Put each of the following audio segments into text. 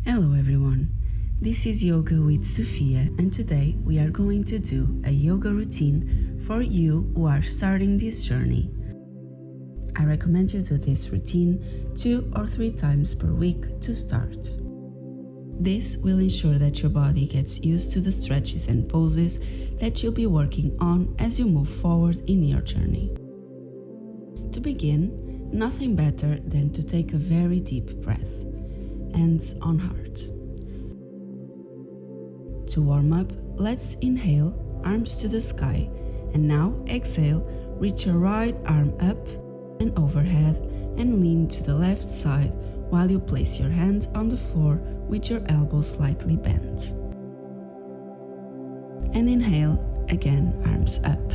Hello everyone, this is Yoga with Sofia, and today we are going to do a yoga routine for you who are starting this journey. I recommend you do this routine 2 or 3 times per week to start. This will ensure that your body gets used to the stretches and poses that you'll be working on as you move forward in your journey. To begin, nothing better than to take a very deep breath, hands on heart. To warm up, let's inhale, arms to the sky, and now exhale, reach your right arm up and overhead and lean to the left side while you place your hand on the floor with your elbows slightly bent. And inhale, again arms up.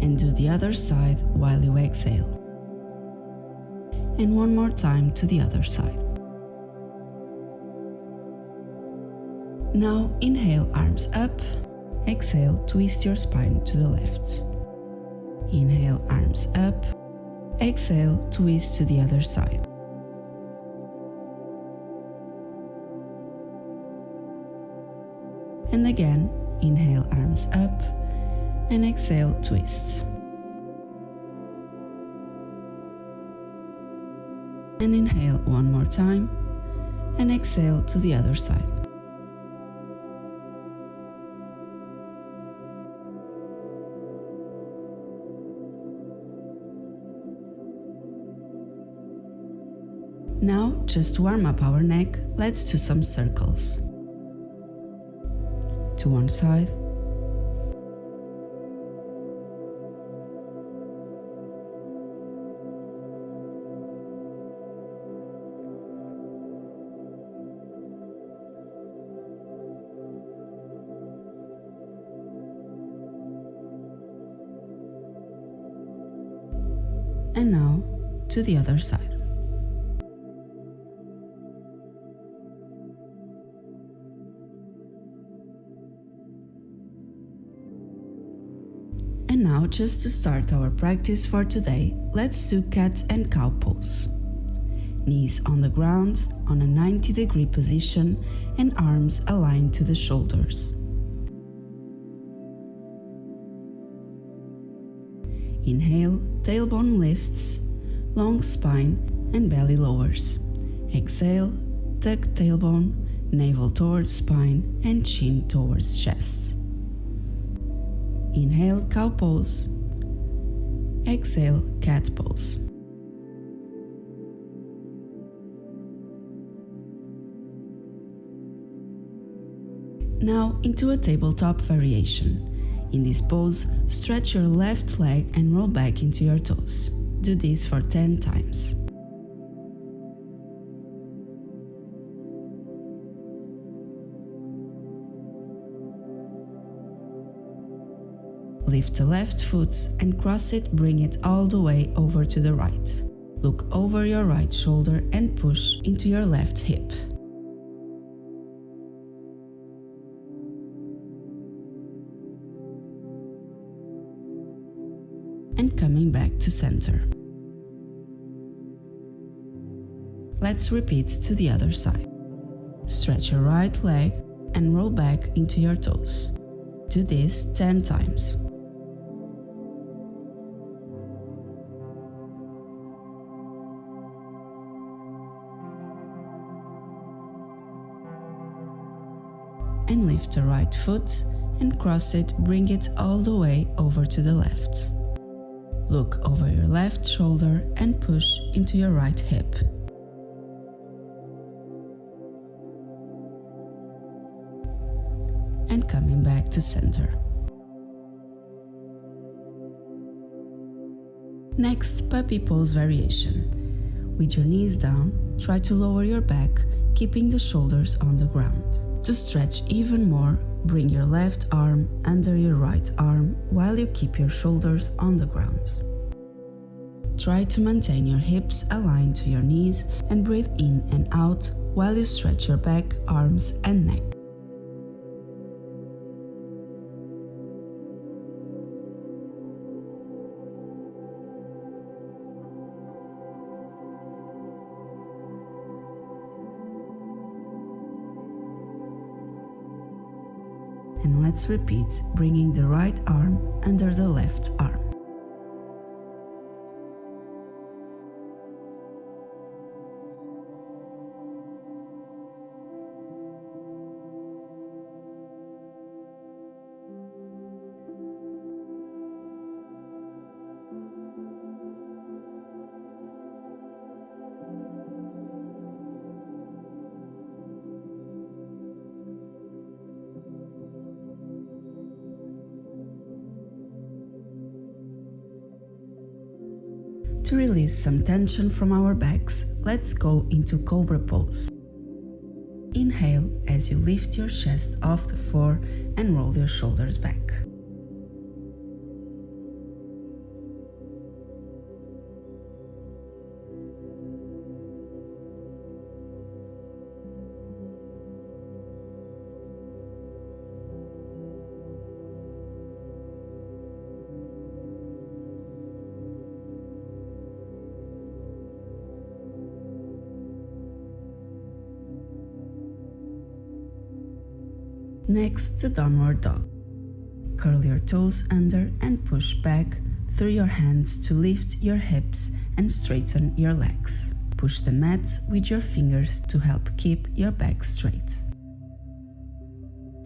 And do the other side while you exhale. And one more time to the other side. Now inhale, arms up. Exhale, twist your spine to the left. Inhale, arms up. Exhale, twist to the other side. And again, inhale, arms up, and exhale, twist. And inhale one more time, and exhale to the other side. Now, just to warm up our neck, let's do some circles. To one side, and now to the other side. And now, just to start our practice for today, let's do cat and cow pose. Knees on the ground on a 90-degree position and arms aligned to the shoulders. Inhale, tailbone lifts, long spine and belly lowers. Exhale, tuck tailbone, navel towards spine and chin towards chest. Inhale, cow pose. Exhale, cat pose. Now into a tabletop variation. In this pose, stretch your left leg and roll back into your toes. Do this for 10 times. Lift the left foot and cross it, bring it all the way over to the right. Look over your right shoulder and push into your left hip. And coming back to center. Let's repeat to the other side. Stretch your right leg and roll back into your toes. Do this 10 times. And lift the right foot and cross it, bring it all the way over to the left. Look over your left shoulder and push into your right hip. And coming back to center. Next, puppy pose variation. With your knees down, try to lower your back, keeping the shoulders on the ground. To stretch even more, bring your left arm under your right arm while you keep your shoulders on the ground. Try to maintain your hips aligned to your knees and breathe in and out while you stretch your back, arms and neck. And let's repeat, bringing the right arm under the left arm. To release some tension from our backs, let's go into Cobra pose. Inhale as you lift your chest off the floor and roll your shoulders back. Next, the downward dog. Curl your toes under and push back through your hands to lift your hips and straighten your legs. Push the mat with your fingers to help keep your back straight.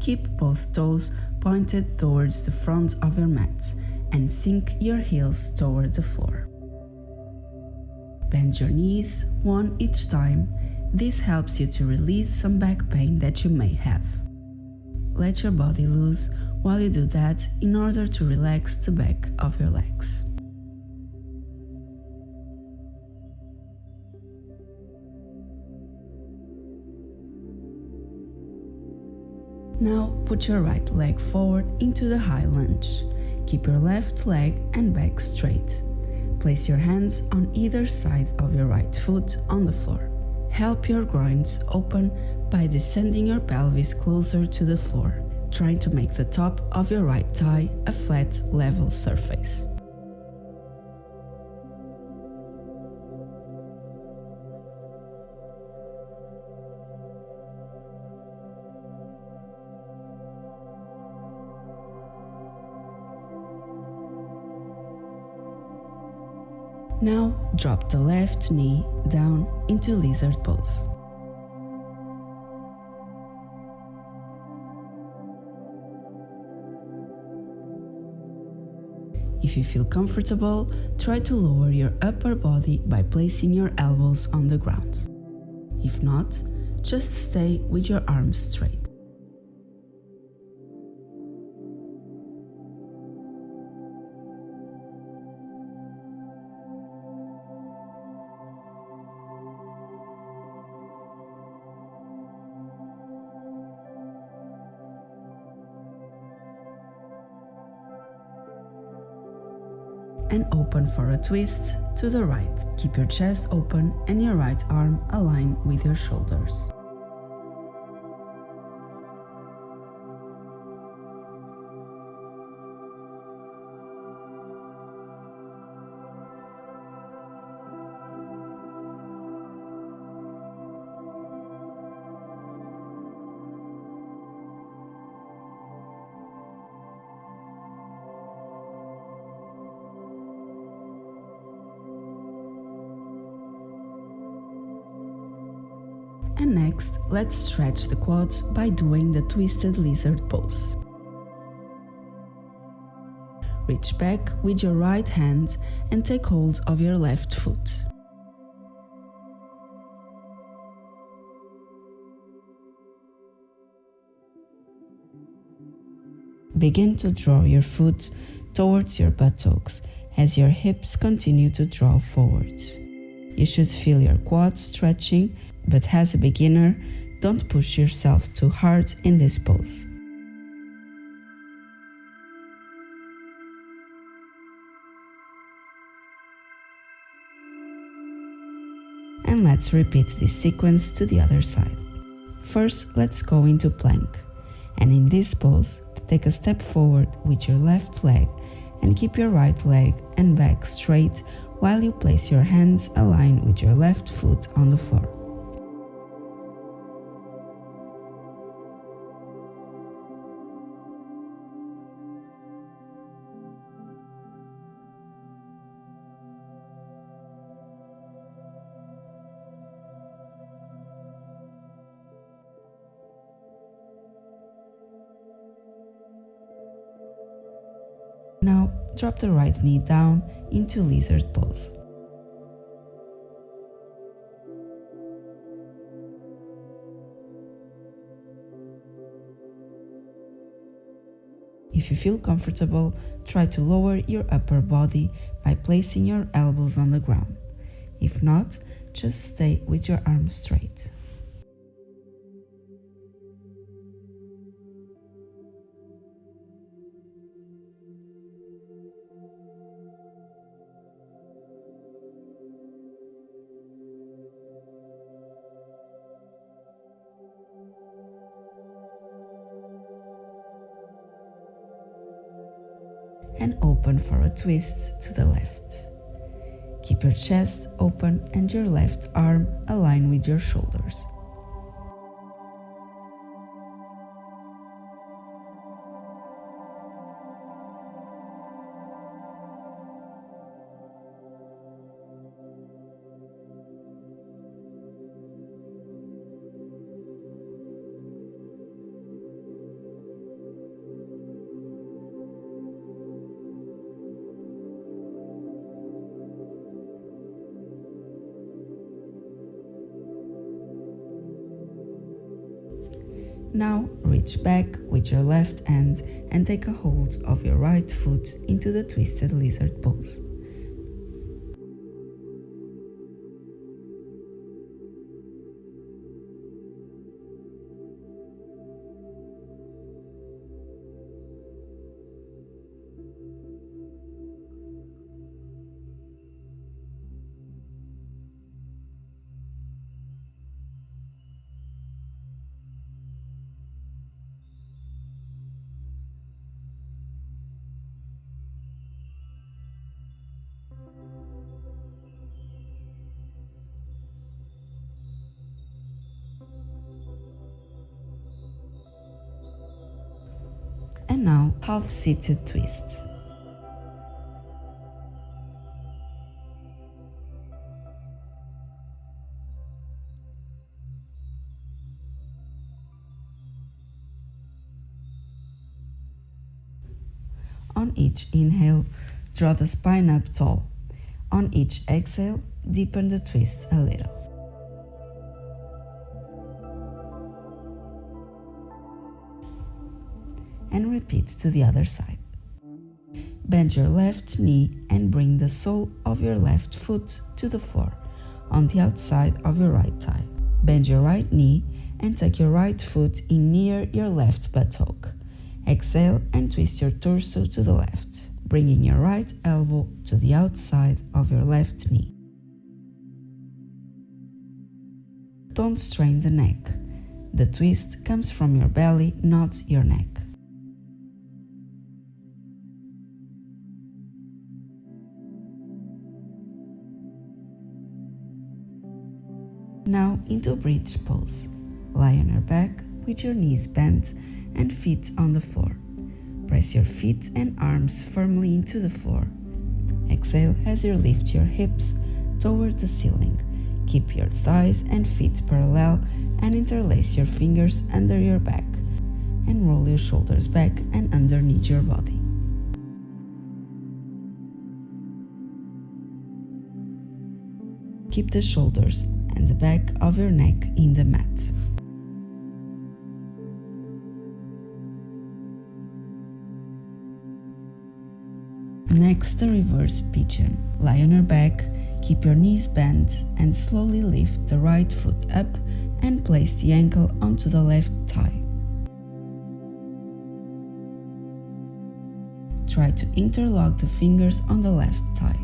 Keep both toes pointed towards the front of your mat and sink your heels toward the floor. Bend your knees, one each time. This helps you to release some back pain that you may have. Let your body loose while you do that in order to relax the back of your legs. Now put your right leg forward into the high lunge. Keep your left leg and back straight. Place your hands on either side of your right foot on the floor. Help your groins open by descending your pelvis closer to the floor, trying to make the top of your right thigh a flat, level surface. Now drop the left knee down into lizard pose. If you feel comfortable, try to lower your upper body by placing your elbows on the ground. If not, just stay with your arms straight. And open for a twist to the right. Keep your chest open and your right arm aligned with your shoulders. And next, let's stretch the quads by doing the twisted lizard pose. Reach back with your right hand and take hold of your left foot. Begin to draw your foot towards your buttocks as your hips continue to draw forwards. You should feel your quads stretching, but as a beginner, don't push yourself too hard in this pose. And let's repeat this sequence to the other side. First, let's go into plank. And in this pose, take a step forward with your left leg and keep your right leg and back straight while you place your hands aligned with your left foot on the floor. drop the right knee down into lizard pose. If you feel comfortable, try to lower your upper body by placing your elbows on the ground. If not, just stay with your arms straight. And open for a twist to the left. Keep your chest open and your left arm aligned with your shoulders. Now reach back with your left hand and take a hold of your right foot into the twisted lizard pose. And now half-seated twist. On each inhale, draw the spine up tall. On each exhale, deepen the twist a little. And repeat to the other side. Bend your left knee and bring the sole of your left foot to the floor on the outside of your right thigh. Bend your right knee and take your right foot in near your left buttock. Exhale and twist your torso to the left, bringing your right elbow to the outside of your left knee. Don't strain the neck. The twist comes from your belly, not your neck. Now into bridge pose. Lie on your back with your knees bent and feet on the floor. Press your feet and arms firmly into the floor. Exhale as you lift your hips toward the ceiling. Keep your thighs and feet parallel and interlace your fingers under your back and roll your shoulders back and underneath your body. Keep the shoulders and the back of your neck in the mat. Next, the reverse pigeon. Lie on your back, keep your knees bent and slowly lift the right foot up and place the ankle onto the left thigh. Try to interlock the fingers on the left thigh.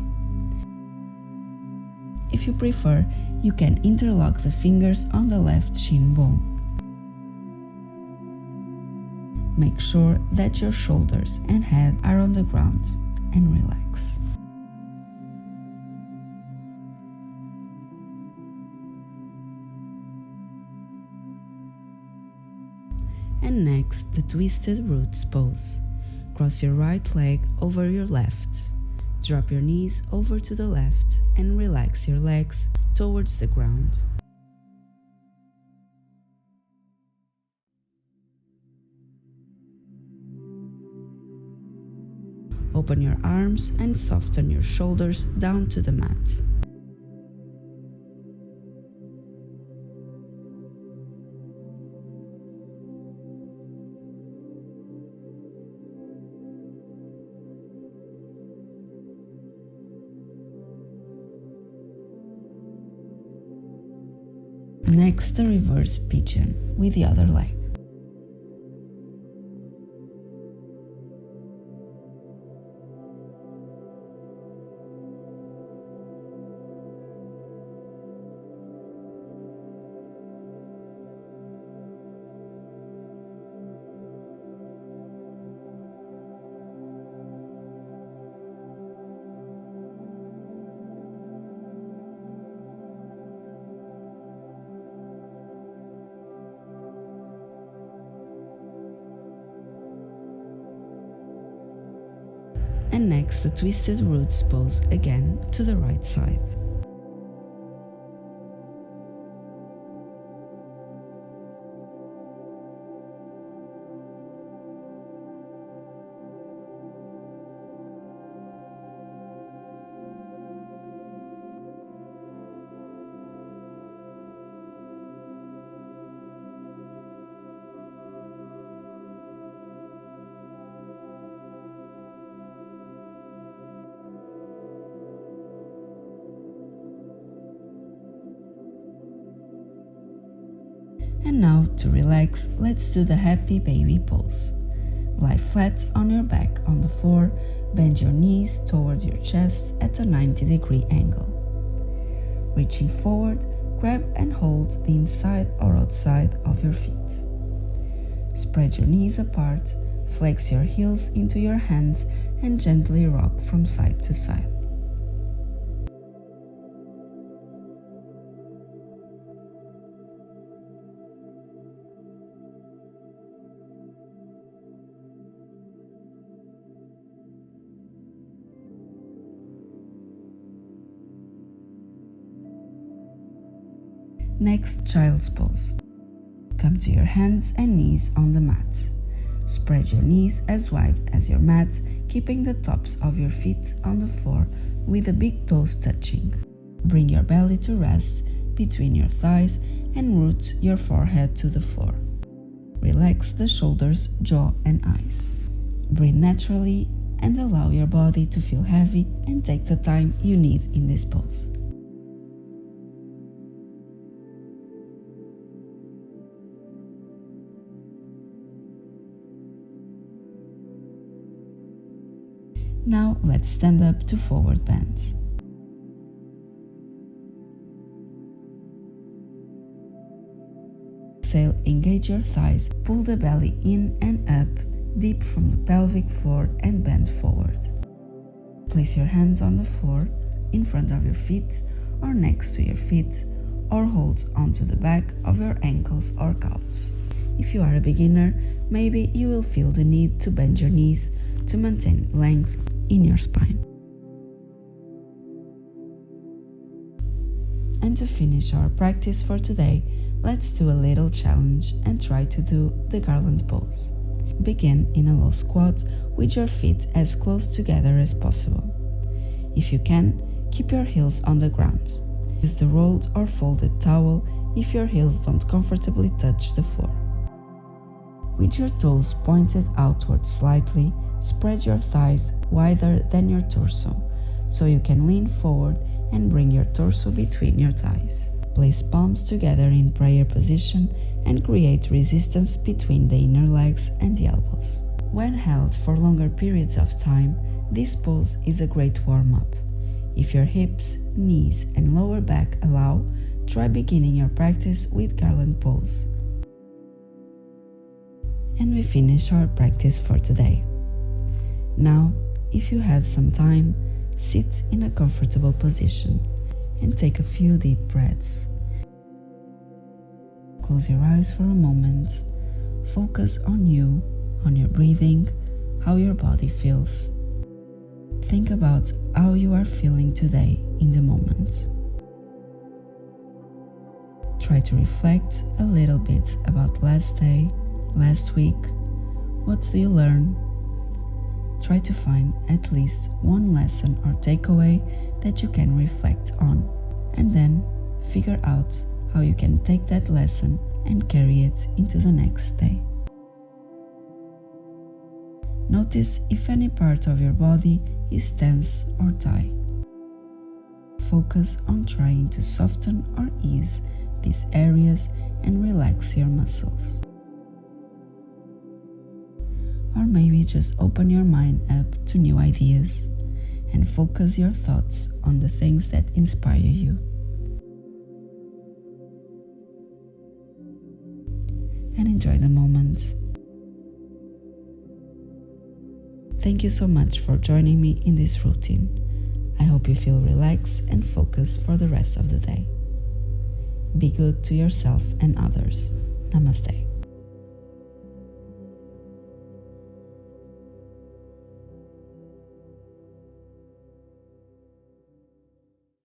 If you prefer, you can interlock the fingers on the left shin bone. Make sure that your shoulders and head are on the ground and relax. And next, the twisted roots pose. Cross your right leg over your left. Drop your knees over to the left and relax your legs towards the ground. Open your arms and soften your shoulders down to the mat. Next, the reverse pigeon with the other leg. And next, the twisted roots pose again to the right side. And now, to relax, let's do the happy baby pose. Lie flat on your back on the floor, bend your knees towards your chest at a 90-degree angle. Reaching forward, grab and hold the inside or outside of your feet. Spread your knees apart, flex your heels into your hands and gently rock from side to side. Next, child's pose. Come to your hands and knees on the mat. Spread your knees as wide as your mat, keeping the tops of your feet on the floor with the big toes touching. Bring your belly to rest between your thighs and root your forehead to the floor. Relax the shoulders, jaw and eyes. Breathe naturally and allow your body to feel heavy and take the time you need in this pose. Now let's stand up to forward bend. Exhale, engage your thighs, pull the belly in and up, deep from the pelvic floor and bend forward. Place your hands on the floor, in front of your feet or next to your feet, or hold onto the back of your ankles or calves. If you are a beginner, maybe you will feel the need to bend your knees to maintain length in your spine. And to finish our practice for today, let's do a little challenge and try to do the Garland pose. Begin in a low squat with your feet as close together as possible. If you can, keep your heels on the ground. Use the rolled or folded towel if your heels don't comfortably touch the floor. With your toes pointed outward slightly, spread your thighs wider than your torso, so you can lean forward and bring your torso between your thighs. Place palms together in prayer position and create resistance between the inner legs and the elbows. When held for longer periods of time, this pose is a great warm-up. If your hips, knees and lower back allow, try beginning your practice with Garland pose. And we finish our practice for today. Now, if you have some time, sit in a comfortable position and take a few deep breaths. Close your eyes for a moment. Focus on you, on your breathing, how your body feels. Think about how you are feeling today in the moment. Try to reflect a little bit about last day, last week. What do you learn? Try to find at least one lesson or takeaway that you can reflect on, and then figure out how you can take that lesson and carry it into the next day. Notice if any part of your body is tense or tight. Focus on trying to soften or ease these areas and relax your muscles. Or maybe just open your mind up to new ideas and focus your thoughts on the things that inspire you. And enjoy the moment. Thank you so much for joining me in this routine. I hope you feel relaxed and focused for the rest of the day. Be good to yourself and others. Namaste.